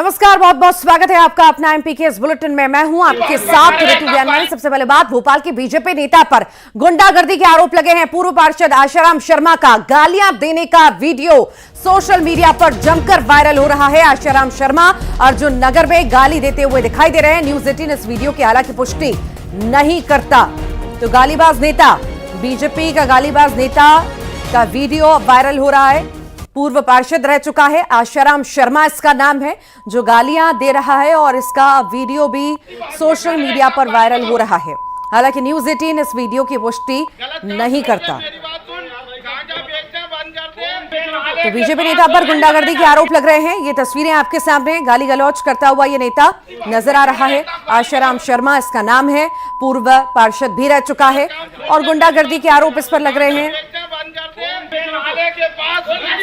नमस्कार, बहुत बहुत स्वागत है आपका अपना एमपीके इस बुलेटिन में। मैं हूं आपके साथ ऋतु ज्ञानवानी। सबसे पहले बात, भोपाल के बीजेपी नेता पर गुंडागर्दी के आरोप लगे हैं। पूर्व पार्षद आशाराम शर्मा का गालियां देने का वीडियो सोशल मीडिया पर जमकर वायरल हो रहा है। आशाराम शर्मा अर्जुन नगर में गाली देते हुए दिखाई दे रहे हैं। न्यूज 18 इस वीडियो की हालांकि पुष्टि नहीं करता। तो गालीबाज नेता, बीजेपी का गालीबाज नेता का वीडियो वायरल हो रहा है। पूर्व पार्षद रह चुका है, आशाराम शर्मा इसका नाम है, जो गालियां दे रहा है और इसका वीडियो भी सोशल मीडिया पर वायरल हो रहा है। हालांकि न्यूज 18 इस वीडियो की पुष्टि नहीं करता। तो बीजेपी नेता पर गुंडागर्दी के आरोप लग रहे हैं। ये तस्वीरें आपके सामने, गाली गलौज करता हुआ ये नेता नजर आ रहा है। आशाराम शर्मा इसका नाम है, पूर्व पार्षद भी रह चुका है और गुंडागर्दी के आरोप इस पर लग रहे हैं।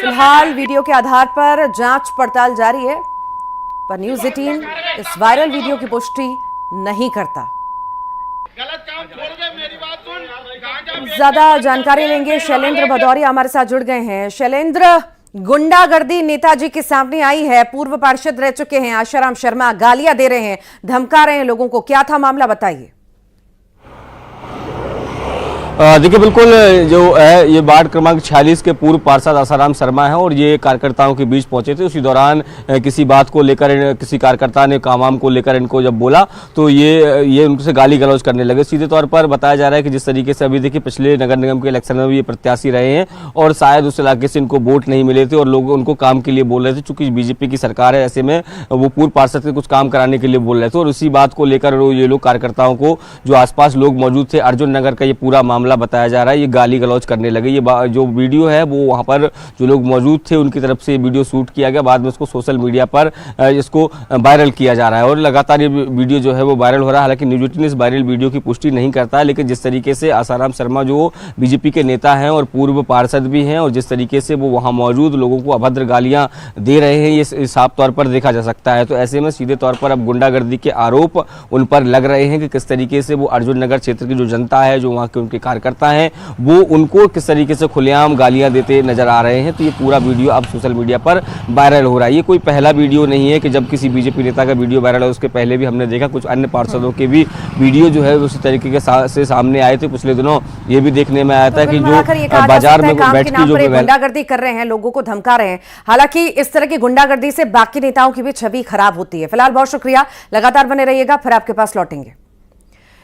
फिलहाल वीडियो के आधार पर जांच पड़ताल जारी है, पर न्यूज 18 इस वायरल वीडियो की पुष्टि नहीं करता। ज्यादा जानकारी लेंगे, शैलेंद्र भदौरिया हमारे साथ जुड़ गए हैं। शैलेंद्र, गुंडागर्दी नेताजी के सामने आई है, पूर्व पार्षद रह चुके हैं आशाराम शर्मा, गालियां दे रहे हैं, धमका रहे हैं लोगों को, क्या था मामला बताइए। देखिए, बिल्कुल जो है ये वार्ड क्रमांक 46 के पूर्व पार्षद आशाराम शर्मा है और ये कार्यकर्ताओं के बीच पहुंचे थे। उसी दौरान किसी बात को लेकर किसी कार्यकर्ता ने काम को लेकर इनको जब बोला तो ये उनसे गाली गलौज करने लगे। सीधे तौर पर बताया जा रहा है कि जिस तरीके से अभी देखिए पिछले नगर निगम के इलेक्शन में भी ये प्रत्याशी रहे हैं और शायद उस इलाके से इनको वोट नहीं मिले थे और लोग उनको काम के लिए बोल रहे थे। चूंकि बीजेपी की सरकार है, ऐसे में वो पूर्व पार्षद के कुछ काम कराने के लिए बोल रहे थे और उसी बात को लेकर ये लोग कार्यकर्ताओं को, जो आसपास लोग मौजूद थे, अर्जुन नगर का ये पूरा मामला बताया जा रहा है, ये गाली गलौज करने लगे। ये जो वीडियो है वो वहां पर जो लोग मौजूद थे उनकी तरफ से वीडियो शूट किया गया, बाद में उसको सोशल मीडिया पर इसको वायरल किया जा रहा है और लगातार ये वीडियो जो है वो वायरल हो रहा है। हालांकि न्यूज 18 इस वायरल वीडियो की पुष्टि नहीं करता है, लेकिन जिस तरीके से आशाराम शर्मा जो बीजेपी के नेता हैं और पूर्व पार्षद भी हैं और जिस तरीके से वो वहां मौजूद लोगों को अभद्र गालियां दे रहे हैं, ये साफ तौर पर देखा जा सकता है। तो ऐसे में सीधे तौर पर अब गुंडागर्दी के आरोप उन पर लग रहे हैं कि किस तरीके से वो अर्जुन नगर क्षेत्र की जो जनता है, जो वहाँ के उनके कार्यकर्ता हैं, वो उनको किस तरीके से खुलेआम गालियां देते नजर आ रहे हैं। तो ये पूरा वीडियो अब सोशल मीडिया पर वायरल हो रहा है। ये कोई पहला वीडियो नहीं है कि जब किसी बीजेपी नेता का वीडियो वायरल है, उसके पहले भी हमने देखा कुछ अन्य पार्षदों के भी वीडियो जो है उसी तरीके के से सामने आए थे। पिछले दिनों ये भी देखने में आया था कि जो बाजार में बैठ के जो गुंडागर्दी कर रहे हैं, लोगों को धमका रहे हैं। हालांकि इस तरह की गुंडागर्दी से बाकी नेताओं की भी छवि खराब होती है। फिलहाल बहुत शुक्रिया, लगातार बने रहिएगा, फिर आपके पास लौटेंगे।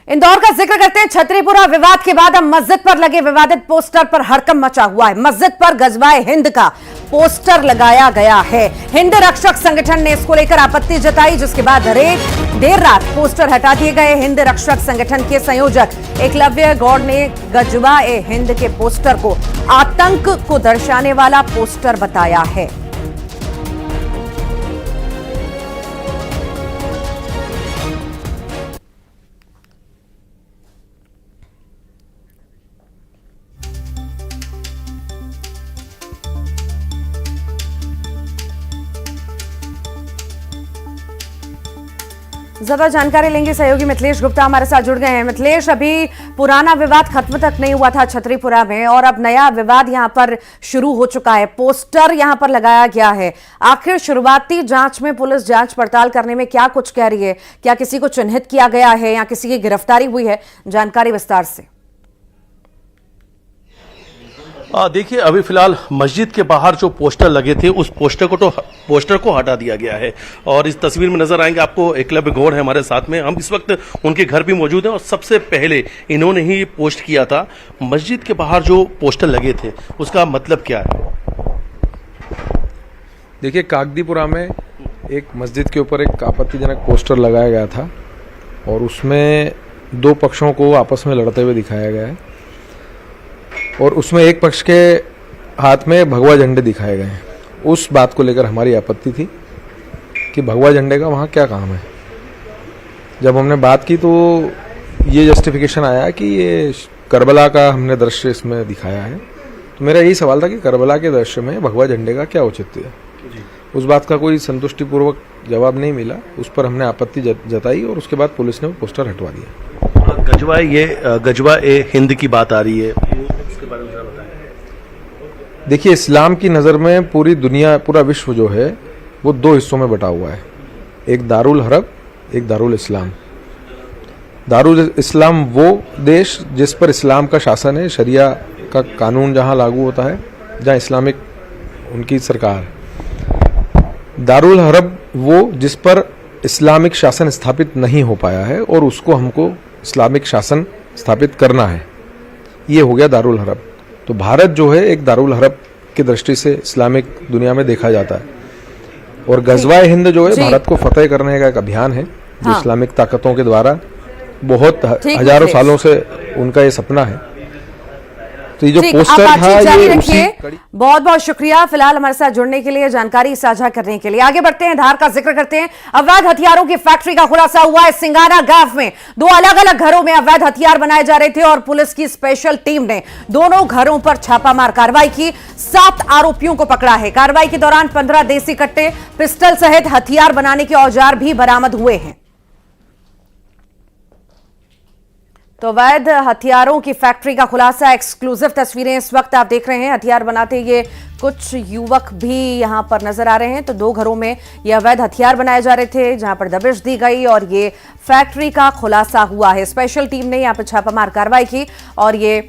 इंदौर का जिक्र करते हैं। छतरीपुरा विवाद के बाद अब मस्जिद पर लगे विवादित पोस्टर पर हड़कंप मचा हुआ है। मस्जिद पर गजवाए हिंद का पोस्टर लगाया गया है। हिंद रक्षक संगठन ने इसको लेकर आपत्ति जताई, जिसके बाद देर रात पोस्टर हटा दिए गए। हिंद रक्षक संगठन के संयोजक एकलव्य गौड़ ने गजवाए हिंद के पोस्टर को आतंक को दर्शाने वाला पोस्टर बताया है। ज्यादा जानकारी लेंगे, सहयोगी मिथिलेश गुप्ता हमारे साथ जुड़ गए हैं। मिथिलेश, अभी पुराना विवाद खत्म तक नहीं हुआ था छतरीपुरा में और अब नया विवाद यहां पर शुरू हो चुका है। पोस्टर यहां पर लगाया गया है। आखिर शुरुआती जांच में पुलिस जांच पड़ताल करने में क्या कुछ कह रही है? क्या किसी को चिन्हित किया गया है या किसी की गिरफ्तारी हुई है? जानकारी विस्तार से। देखिए, अभी फिलहाल मस्जिद के बाहर जो पोस्टर लगे थे उस पोस्टर को हटा दिया गया है और इस तस्वीर में नजर आएंगे आपको एकलव्य गौड़ है हमारे साथ में। हम इस वक्त उनके घर भी मौजूद हैं और सबसे पहले इन्होंने ही पोस्ट किया था। मस्जिद के बाहर जो पोस्टर लगे थे उसका मतलब क्या है? देखिए, कागदीपुरा में एक मस्जिद के ऊपर एक आपत्तिजनक पोस्टर लगाया गया था और उसमें दो पक्षों को आपस में लड़ते हुए दिखाया गया है और उसमें एक पक्ष के हाथ में भगवा झंडे दिखाए गए हैं। उस बात को लेकर हमारी आपत्ति थी कि भगवा झंडे का वहाँ क्या काम है। जब हमने बात की तो ये जस्टिफिकेशन आया कि ये करबला का हमने दृश्य इसमें दिखाया है। तो मेरा यही सवाल था कि करबला के दृश्य में भगवा झंडे का क्या औचित्य है। उस बात का कोई संतुष्टिपूर्वक जवाब नहीं मिला, उस पर हमने आपत्ति जताई और उसके बाद पुलिस ने वो पोस्टर हटवा दिया। गजवा ए हिंद की बात आ रही है, देखिए, इस्लाम की नज़र में पूरी दुनिया, पूरा विश्व जो है वो दो हिस्सों में बटा हुआ है। एक दारुल हरब, एक दारुल इस्लाम। दारुल इस्लाम वो देश जिस पर इस्लाम का शासन है, शरिया का कानून जहाँ लागू होता है, जहाँ इस्लामिक उनकी सरकार। दारुल हरब वो जिस पर इस्लामिक शासन स्थापित नहीं हो पाया है और उसको हमको इस्लामिक शासन स्थापित करना है, ये हो गया दारुल हरब। तो भारत जो है एक दारुल हरब की दृष्टि से इस्लामिक दुनिया में देखा जाता है, और गजवाए हिंद जो है भारत को फतेह करने का एक अभियान है जो इस्लामिक ताकतों के द्वारा बहुत हजारों सालों से उनका ये सपना है। तो ये जो पोस्टर था ये उसी बहुत बहुत शुक्रिया फिलहाल हमारे साथ जुड़ने के लिए, जानकारी साझा करने के लिए। आगे बढ़ते हैं, धार का जिक्र करते हैं। अवैध हथियारों की फैक्ट्री का खुलासा हुआ है सिंगाना गांव में। 2 अलग अलग घरों में अवैध हथियार बनाए जा रहे थे और पुलिस की स्पेशल टीम ने दोनों घरों पर छापामार कार्रवाई की। 7 आरोपियों को पकड़ा है। कार्रवाई के दौरान 15 देसी कट्टे, पिस्टल सहित हथियार बनाने के औजार भी बरामद हुए हैं। तो अवैध हथियारों की फैक्ट्री का खुलासा, एक्सक्लूसिव तस्वीरें इस वक्त आप देख रहे हैं। हथियार बनाते ये कुछ युवक भी यहां पर नजर आ रहे हैं। तो 2 घरों में ये अवैध हथियार बनाए जा रहे थे जहां पर दबिश दी गई और ये फैक्ट्री का खुलासा हुआ है। स्पेशल टीम ने यहां पर छापामार कार्रवाई की और ये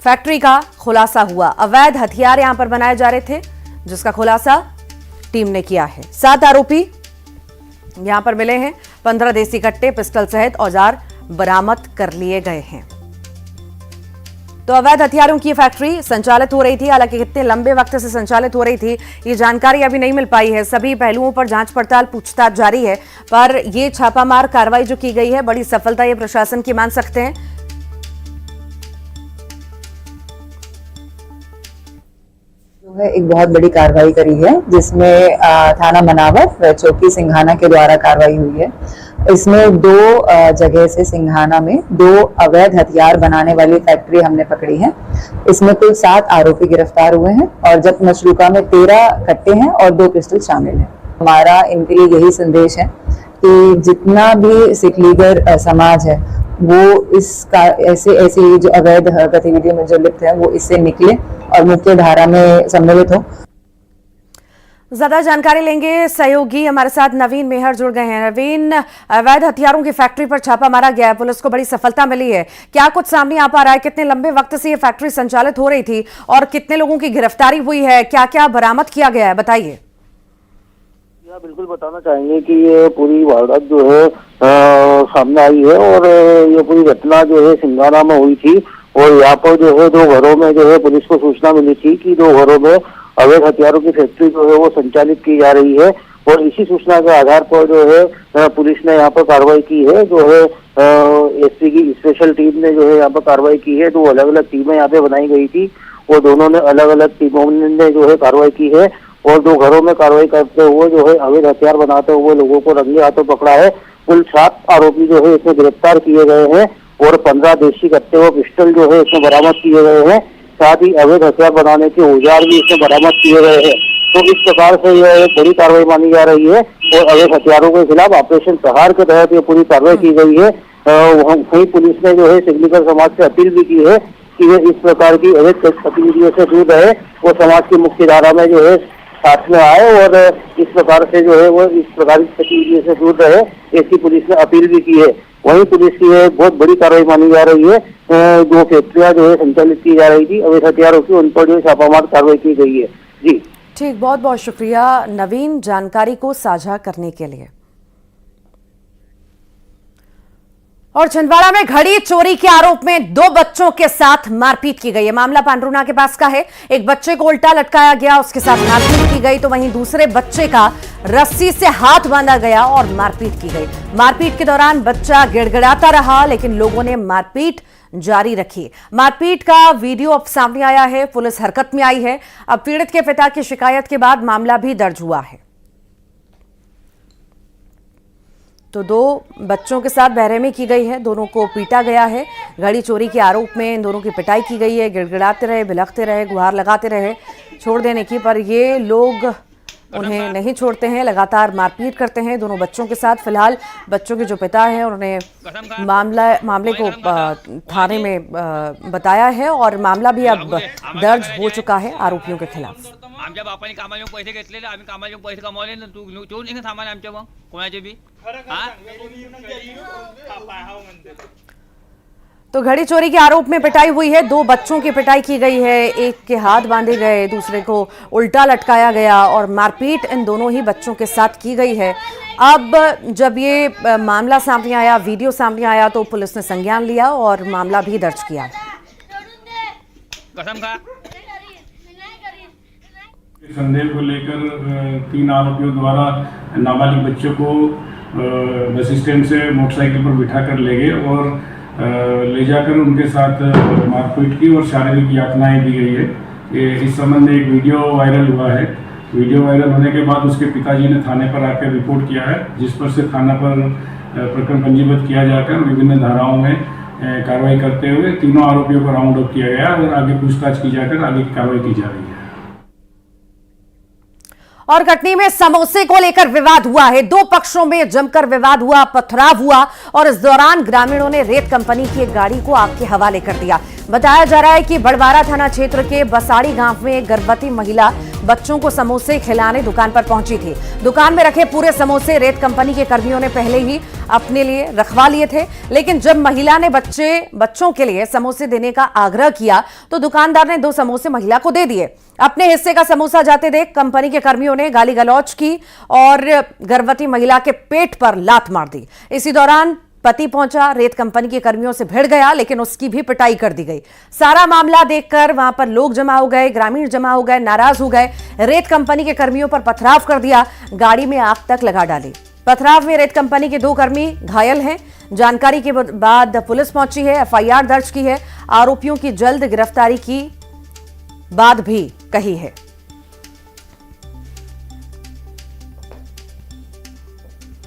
फैक्ट्री का खुलासा हुआ। अवैध हथियार यहां पर बनाए जा रहे थे जिसका खुलासा टीम ने किया है। 7 आरोपी यहां पर मिले हैं। 15 देसी कट्टे, पिस्टल सहित औजार बरामद कर लिए गए हैं। तो अवैध हथियारों की फैक्ट्री संचालित हो रही थी, हालांकि कितने लंबे वक्त से संचालित हो रही थी ये जानकारी अभी नहीं मिल पाई है। सभी पहलुओं पर जांच पड़ताल, पूछताछ जारी है, पर ये छापामार कार्रवाई जो की गई है बड़ी सफलता ये प्रशासन की मान सकते हैं। एक बहुत बड़ी कार्रवाई करी है जिसमें थाना मनावर, चौकी सिंघाना के द्वारा कार्रवाई हुई है। इसमें 2 जगह से सिंघाना में 2 अवैध हथियार बनाने वाली फैक्ट्री हमने पकड़ी है। इसमें कुल 7 आरोपी गिरफ्तार हुए हैं और जब्त मशरूका में 13 कट्टे हैं और 2 पिस्टल शामिल हैं। हमारा इनके लिए यही संदेश है कि जितना भी सिख लीगर समाज है वो इसका ऐसे जो अवैध गतिविधियों में जो लिप्त है वो इससे निकले और मुख्य धारा में सम्मिलित हो। ज्यादा जानकारी लेंगे, सहयोगी हमारे साथ नवीन मेहर जुड़ गए हैं। नवीन, अवैध हथियारों की फैक्ट्री पर छापा मारा गया है, पुलिस को बड़ी सफलता मिली है, क्या कुछ सामने आ पा रहा है? कितने लंबे वक्त से ये फैक्ट्री संचालित हो रही थी और कितने लोगों की गिरफ्तारी हुई है? क्या क्या बरामद किया गया है, बताइए। बिल्कुल बताना चाहेंगे कि ये पूरी वारदात जो है सामने आई है और ये पूरी घटना जो है सिंघाना में हुई थी और यहाँ पर जो है 2 घरों में जो है पुलिस को सूचना मिली थी कि 2 घरों में अवैध हथियारों की फैक्ट्री जो है वो संचालित की जा रही है और इसी सूचना के आधार पर जो है पुलिस ने यहाँ पर कार्रवाई की है। जो है एसपी की स्पेशल टीम ने जो है यहाँ पर कार्रवाई की है। 2 अलग अलग टीमें यहाँ पे बनाई गई थी और दोनों ने अलग अलग टीमों ने जो है कार्रवाई की है और 2 घरों में कार्रवाई करते हुए जो है अवैध हथियार बनाते हुए लोगों को रंगे हाथों पकड़ा है। कुल 7 आरोपी जो है इसमें गिरफ्तार किए गए हैं और 15 देशी कट्टे व पिस्टल जो है इसमें बरामद किए गए हैं। साथ ही अवैध हथियार बनाने के औजार भी इसमें बरामद किए गए हैं। तो इस प्रकार से यह एक बड़ी कार्रवाई मानी जा रही है और अवैध हथियारों के खिलाफ ऑपरेशन प्रहार के तहत ये पूरी कार्रवाई की गई है। वहीं पुलिस ने जो है सिख लीगर समाज से अपील भी की है कि वे इस प्रकार की अवैध गतिविधियों से दूर रहे और समाज की मुख्य धारा में जो है साथ में आए और इस प्रकार से जो है वो इस प्रकार की गतिविधियों से दूर रहे, ऐसी पुलिस ने अपील भी की है। वहीं पुलिस की एक बहुत बड़ी कार्रवाई मानी जा रही है। 2 फैक्ट्रियां जो है संचालित की जा रही थी अवैध हथियारों की, उन पर जो है छापामार कार्रवाई की गई है। जी ठीक, बहुत बहुत शुक्रिया नवीन जानकारी को साझा करने के लिए। और छिंदवाड़ा में घड़ी चोरी के आरोप में 2 बच्चों के साथ मारपीट की गई है। मामला पांडुना के पास का है। एक बच्चे को उल्टा लटकाया गया, उसके साथ मारपीट की गई, तो वहीं दूसरे बच्चे का रस्सी से हाथ बांधा गया और मारपीट की गई। मारपीट के दौरान बच्चा गिड़गिड़ाता रहा लेकिन लोगों ने मारपीट जारी रखी। मारपीट का वीडियो अब सामने आया है, पुलिस हरकत में आई है। अब पीड़ित के पिता की शिकायत के बाद मामला भी दर्ज हुआ है। तो 2 बच्चों के साथ बहरहमी की गई है, दोनों को पीटा गया है। घड़ी चोरी के आरोप में इन दोनों की पिटाई की गई है। गिड़गिड़ाते रहे, बिलखते रहे, गुहार लगाते रहे छोड़ देने की, पर ये लोग उन्हें नहीं छोड़ते हैं, लगातार मारपीट करते हैं दोनों बच्चों के साथ। फिलहाल बच्चों के जो पिता हैं उन्होंने मामले को थाने में बताया है और मामला भी अब दर्ज हो चुका है आरोपियों के खिलाफ। आमच्या बापाने कामाला पैसे घेतलेले, आम्ही कामाला पैसे कमावले ना, तू नाही सामान आमच्या मग कोणाचे बी। तो घड़ी चोरी के आरोप में पिटाई हुई है, 2 बच्चों की पिटाई की गई है, एक के हाथ बांधे गए, दूसरे को उल्टा लटकाया गया और मारपीट इन दोनों ही बच्चों के साथ की गई है। अब जब ये मामला सामने आया, वीडियो सामने आया, तो पुलिस ने संज्ञान लिया और मामला भी दर्ज किया। कसम खा। संदेह को लेकर 3 आरोपियों द्वारा नाबालिग बच्चों को बस स्टैंड से मोटरसाइकिल पर बिठाकर ले गए और ले जाकर उनके साथ मारपीट की और शारीरिक यातनाएं दी गई है। इस संबंध में एक वीडियो वायरल हुआ है। वीडियो वायरल होने के बाद उसके पिताजी ने थाने पर आकर रिपोर्ट किया है, जिस पर से थाना पर प्रकरण पंजीबद्ध किया जाकर विभिन्न धाराओं में कार्रवाई करते हुए तीनों आरोपियों को राउंड अप किया गया और आगे पूछताछ की जाकर आगे की कार्रवाई की जा रही है। और कटनी में समोसे को लेकर विवाद हुआ है, 2 पक्षों में जमकर विवाद हुआ, पथराव हुआ और इस दौरान ग्रामीणों ने रेत कंपनी की एक गाड़ी को आग के हवाले कर दिया। बताया जा रहा है कि बड़वारा थाना क्षेत्र के बसाड़ी गांव में एक गर्भवती महिला बच्चों को समोसे खिलाने दुकान पर पहुंची थी। दुकान में रखे पूरे समोसे रेत कंपनी के कर्मियों ने पहले ही अपने लिए रखवा लिए थे, लेकिन जब महिला ने बच्चों के लिए समोसे देने का आग्रह किया तो दुकानदार ने 2 समोसे महिला को दे दिए। अपने हिस्से का समोसा जाते देख कंपनी के कर्मियों ने गाली गलौज की और गर्भवती महिला के पेट पर लात मार दी। इसी दौरान पति पहुंचा, रेत कंपनी के कर्मियों से भिड़ गया, लेकिन उसकी भी पिटाई कर दी गई। सारा मामला देखकर वहां पर लोग जमा हो गए, ग्रामीण जमा हो गए, नाराज हो गए, रेत कंपनी के कर्मियों पर पथराव कर दिया, गाड़ी में आग तक लगा डाली। पथराव में रेत कंपनी के 2 कर्मी घायल हैं। जानकारी के बाद पुलिस पहुंची है, एफआईआर दर्ज की है, आरोपियों की जल्द गिरफ्तारी की बात भी कही है।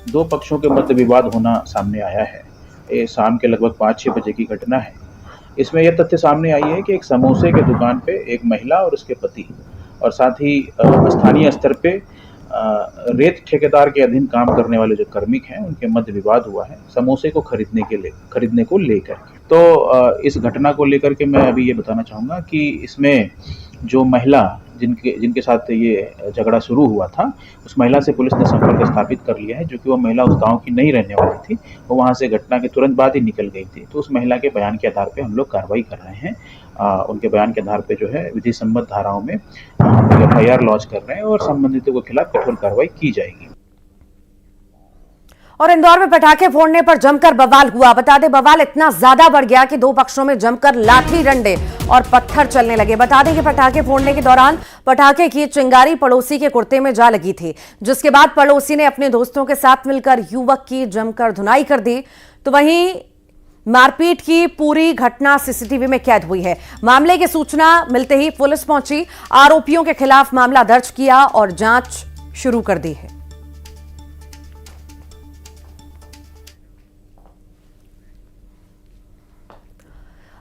दो पक्षों के मध्य विवाद होना सामने आया है। ये शाम के लगभग 5-6 बजे की घटना है। इसमें यह तथ्य सामने आई है कि एक समोसे के दुकान पे एक महिला और उसके पति और साथ ही स्थानीय स्तर पे रेत ठेकेदार के अधीन काम करने वाले जो कार्मिक हैं उनके मध्य विवाद हुआ है समोसे को खरीदने को लेकर। तो इस घटना को लेकर के मैं अभी ये बताना चाहूँगा कि इसमें जो महिला जिनके साथ ये झगड़ा शुरू हुआ था, उस महिला से पुलिस ने संपर्क स्थापित कर लिया है, जो कि वो महिला उस गांव की नहीं रहने वाली थी, वो वहां से घटना के तुरंत बाद ही निकल गई थी। तो उस महिला के बयान के आधार पे हम लोग कार्रवाई कर रहे हैं। उनके बयान के आधार पे जो है विधि सम्मत धाराओं में एफआईआर लॉन्च कर रहे हैं और संबंधितों के खिलाफ कठोर कार्रवाई की जाएगी। और इंदौर में पटाखे फोड़ने पर जमकर बवाल हुआ। बता दें, बवाल इतना ज्यादा बढ़ गया कि 2 पक्षों में जमकर लाठी डंडे और पत्थर चलने लगे। बता दें कि पटाखे फोड़ने के दौरान पटाखे की चिंगारी पड़ोसी के कुर्ते में जा लगी थी, जिसके बाद पड़ोसी ने अपने दोस्तों के साथ मिलकर युवक की जमकर धुनाई कर दी। तो वहीं मारपीट की पूरी घटना सीसीटीवी में कैद हुई है। मामले की सूचना मिलते ही पुलिस पहुंची, आरोपियों के खिलाफ मामला दर्ज किया और जांच शुरू कर दी है।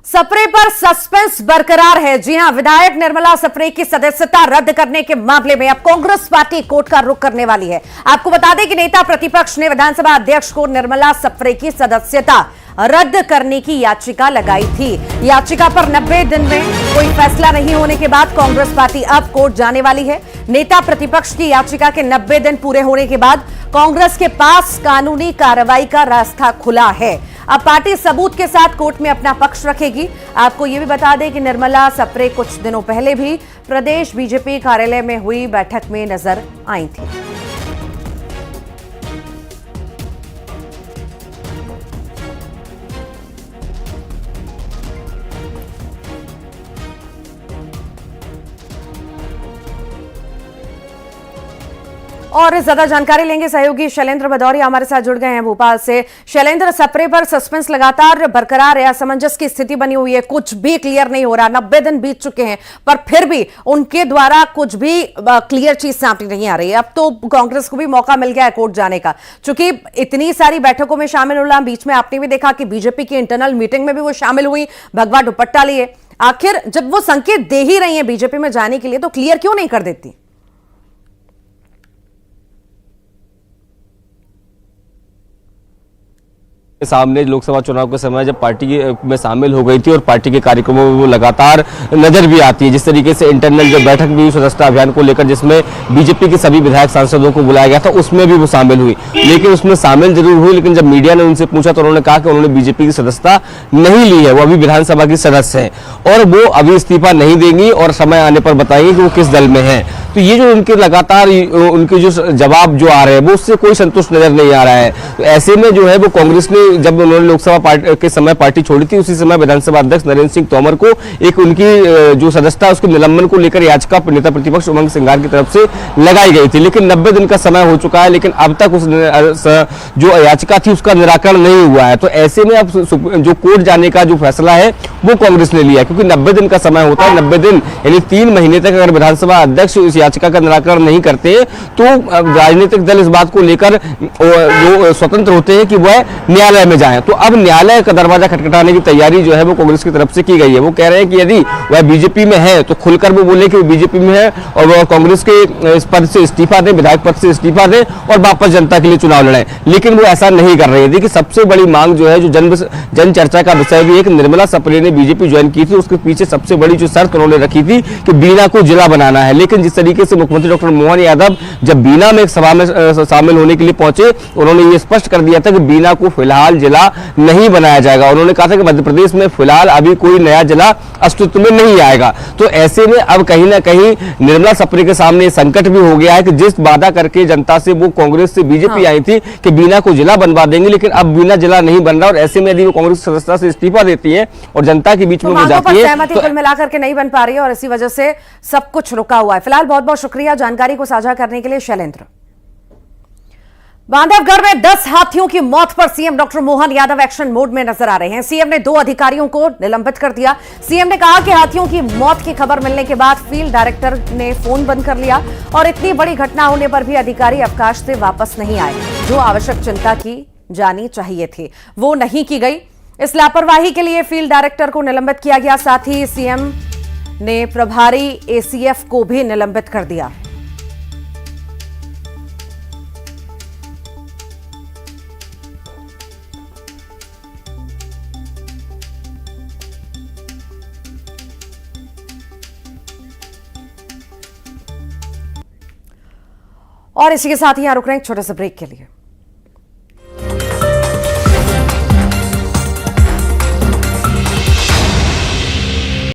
सप्रे पर सस्पेंस बरकरार है। जी हां, विधायक निर्मला सप्रे की सदस्यता रद्द करने के मामले में अब कांग्रेस पार्टी कोर्ट का रुख करने वाली है। आपको बता दें कि नेता प्रतिपक्ष ने विधानसभा अध्यक्ष को निर्मला सप्रे की सदस्यता रद्द करने की याचिका लगाई थी। याचिका पर 90 दिन में कोई फैसला नहीं होने के बाद कांग्रेस पार्टी अब कोर्ट जाने वाली है। नेता प्रतिपक्ष की याचिका के 90 दिन पूरे होने के बाद कांग्रेस के पास कानूनी कार्रवाई का रास्ता खुला है। अब पार्टी सबूत के साथ कोर्ट में अपना पक्ष रखेगी। आपको यह भी बता दें कि निर्मला सप्रे कुछ दिनों पहले भी प्रदेश बीजेपी कार्यालय में हुई बैठक में नजर आई थी। और ज्यादा जानकारी लेंगे, सहयोगी शैलेंद्र भदौरिया हमारे साथ जुड़ गए हैं भोपाल से। शैलेंद्र, सप्रे पर सस्पेंस लगातार बरकरार है, असमंजस की स्थिति बनी हुई है, कुछ भी क्लियर नहीं हो रहा। 90 दिन बीत चुके हैं पर फिर भी उनके द्वारा कुछ भी क्लियर चीज सामने नहीं आ रही है। अब तो कांग्रेस को भी मौका मिल गया है कोर्ट जाने का, चूंकि इतनी सारी बैठकों में शामिल होना। बीच में आपने भी देखा कि बीजेपी की इंटरनल मीटिंग में भी वो शामिल हुई, भगवा दुपट्टा लिए। आखिर जब वो संकेत दे ही रही है बीजेपी में जाने के लिए, तो क्लियर क्यों नहीं कर देती? सामने लोकसभा चुनाव के समय जब पार्टी में शामिल हो गई थी और पार्टी के कार्यक्रमों में वो लगातार नजर भी आती है। जिस तरीके से इंटरनल जो बैठक भी हुई सदस्यता अभियान को लेकर, जिसमें बीजेपी के सभी विधायक सांसदों को बुलाया गया था, उसमें भी वो शामिल हुई। लेकिन उसमें शामिल जरूर हुई, लेकिन जब मीडिया ने उनसे पूछा तो उन्होंने कहा कि उन्होंने बीजेपी की सदस्यता नहीं ली है, वो अभी विधानसभा की सदस्य है और वो अभी इस्तीफा नहीं देंगी और समय आने पर बताएंगे कि वो किस दल में है। तो ये जो उनके लगातार उनके जो जवाब जो आ रहे हैं वो उससे कोई संतुष्ट नजर नहीं आ रहा है। तो ऐसे में जो है वो कांग्रेस ने, जब उन्होंने लोकसभा के समय पार्टी छोड़ी थी, उसी समय विधानसभा अध्यक्ष नरेंद्र सिंह तोमर को एक उनकी जो सदस्यता उसके निलंबन को लेकर याचिका नेता प्रतिपक्ष उमंग सिंघार की तरफ से लगाई गई थी। लेकिन 90 दिन का समय हो चुका है, लेकिन अब तक उस जो याचिका थी उसका निराकरण नहीं हुआ है। तो ऐसे में अब जो कोर्ट जाने का जो फैसला है वो कांग्रेस ने लिया, क्योंकि 90 दिन का समय होता है। 90 दिन यानी 3 महीने तक अगर विधानसभा अध्यक्ष इस याचिका का निराकरण नहीं करते तो राजनीतिक दल इस बात को लेकर जो स्वतंत्र होते हैं कि वह न्यायालय में जाएं। तो अब न्यायालय का दरवाजा खटखटाने की तैयारी जो है वो कांग्रेस की तरफ से की गई है। वो कह रहे हैं कि यदि वह बीजेपी में है तो खुलकर वो बोले कि वो बीजेपी में है और वह कांग्रेस के इस पद से इस्तीफा दें, विधायक पद से इस्तीफा दें और वापस जनता के लिए चुनाव लड़ें। लेकिन वो ऐसा नहीं कर रहे हैं। देखिए, सबसे बड़ी मांग जो है, जो जन चर्चा का विषय भी एक, निर्मला सप्रे ने बीजेपी ज्वाइन की थी, उसके पीछे सबसे बड़ी जो शर्त उन्होंने रखी थी कि बीना को जिला बनाना है। लेकिन जिस तरीके से मुख्यमंत्री डॉक्टर मोहन यादव जब बीना में एक सभा में शामिल होने के लिए पहुंचे, उन्होंने ये स्पष्ट कर दिया था कि बीना को फिलहाल जिला नहीं बनाया जाएगा। उन्होंने कहा था कि मध्य प्रदेश में फिलहाल अभी कोई नया जिला अस्तित्व में नहीं आएगा। तो ऐसे में अब कहीं ना कहीं निर्मला सप्रे के सामने संकट भी हो गया है कि जिस वादा करके जनता से वो कांग्रेस से बीजेपी आई थी कि बीना को जिला बनवा देंगे, लेकिन अब बीना जिला नहीं बन रहा। और ऐसे में यदि वो कांग्रेस सदस्यता से इस्तीफा देती है और जनता के बीच में वो जाती है तो कुल मिलाकर के नहीं बन पा रही है और इसी वजह से सब कुछ रुका हुआ है। फिलहाल बहुत बहुत शुक्रिया जानकारी को साझा करने के लिए शैलेंद्र। बांधवगढ़ में 10 हाथियों की मौत पर CM doctor Mohan Yadav action mode में नजर आ रहे हैं। सीएम ने 2 अधिकारियों को निलंबित कर दिया। सीएम ने कहा कि हाथियों की मौत की खबर मिलने के बाद फील्ड डायरेक्टर ने फोन बंद कर लिया और इतनी बड़ी घटना होने पर भी अधिकारी अवकाश से वापस नहीं आए। जो आवश्यक चिंता की जानी चाहिए थी वो नहीं की गई। इस लापरवाही के लिए फील्ड डायरेक्टर को निलंबित किया गया। साथ ही सीएम ने प्रभारी एसीएफ को भी निलंबित कर दिया। और इसी के साथ ही यहां रुक रहे हैं एक छोटे से ब्रेक के लिए।